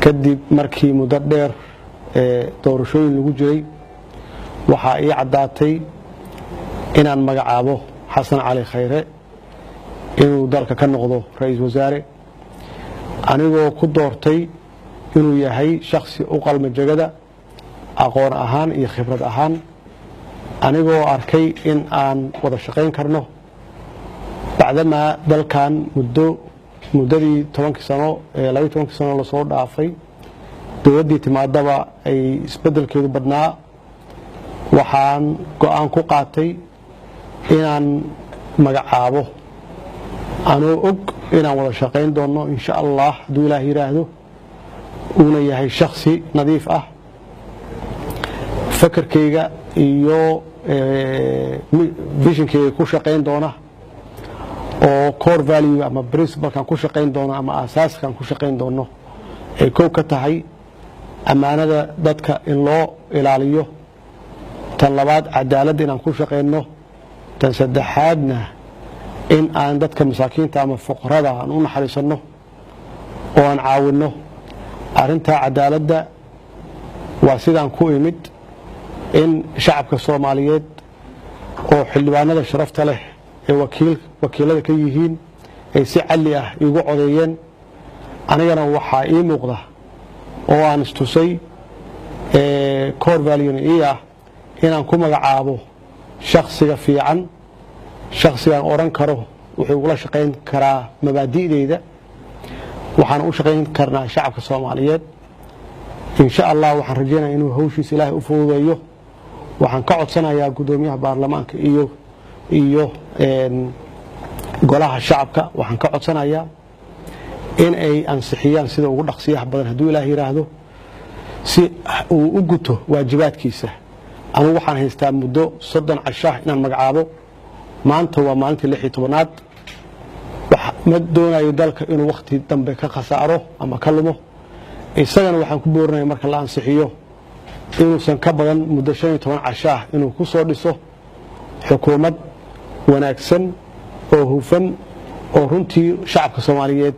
kadib markii muddo dheer doorashooyin lagu jiray waxaa ii caddaatay inaan magacaabo xasan cali khayre inuu dalka ka noqdo ra'iisul wasaare anigoo ku doortay inuu yahay shakhsi u qalma jagada aqoon ahaan iyo khibrad ahaan anigoo arkay in aan wada shaqayn karno bacdamaa dalkan muddadii 12 sano la soo dhaafay dowladdii timaadaba ay isbeddelkeedu badnaa waxaan go'aan ku qaatay inaan magacaabo anoo og inaan wada shaqayn doono insha Allah hadduu Ilaahay yiraahdo uuna yahay shakhsi nadiif ah fakarkayga iyo visionkayga ku shaqayn doona oo core value ama principle kan ku shaqayn doono ama asaaskan ku shaqayn doono ay koob ka tahay amaanada dadka in loo ilaaliyo tan labaad cadaalad inaan ku shaqayno tan saddexaadna in aan dadka masaakiinta ama fuqarada aan u naxariisano oo aan caawino arinta cadaaladda waa sidaan ku imid in shacabka Soomaaliyeed oo xildhibaanada sharafta leh ee wakiilada ka yihiin ay si cali ah igu codeeyeen anigana waxaa ii muuqda oo aan istusay core value ah inaan ku magacaabo shakhsiga fiican shakhsigan oran karo wuxuu ula shaqayn karaa mabaadi'deeda waxaan u shaqayn karnaa shacabka Soomaaliyeed insha Allah waxaan rajaynayaa inuu hawshiisa Ilaahay u fududeeyo waxaan ka codsanayaa gudoomiyaha baarlamaanka iyo golaha shacabka waxaan ka codsanayaa in ay ansixiyaan sida ugu dhaqsiyaha badan hadduu Ilaahay yiraahdo si uu u guto waajibaadkiisa anigu waxaan haystaa muddo 30 casho inaan magacaabo maanta waa maalintii 16aad ma doonayo dalka inuu waqti dambe ka khasaaro ama ka lumo isagana waxaan ku boorinayaa marka la ansixiyo inuusan ka badan muddo 15 casho inuu ku soo dhiso xukuumad wanaagsan oo hufan oo runtii shacabka Soomaaliyeed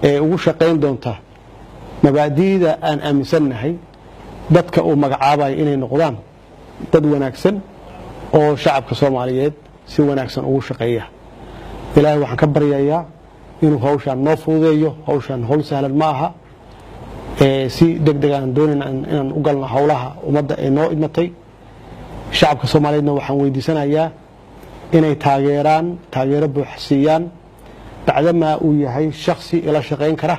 ee ugu shaqayn doonta mabaadi'da aan aaminsanahay dadka uu magacaabay inay noqdaan dad wanaagsan oo shacabka Soomaaliyeed si wanaagsan ugu shaqeeya Ilaahay waxaan ka baryayaa inuu hawshan noo fududeeyo hawshan hawl sahlan ma aha si degdeg aan doonayna inaan u galno hawlaha ummadda ee noo idmatay shacabka Soomaaliyeedna waxaan weydiisanayaa inay taageero buuxsiiyaan bacdama uu yahay shakhsi ila shaqayn kara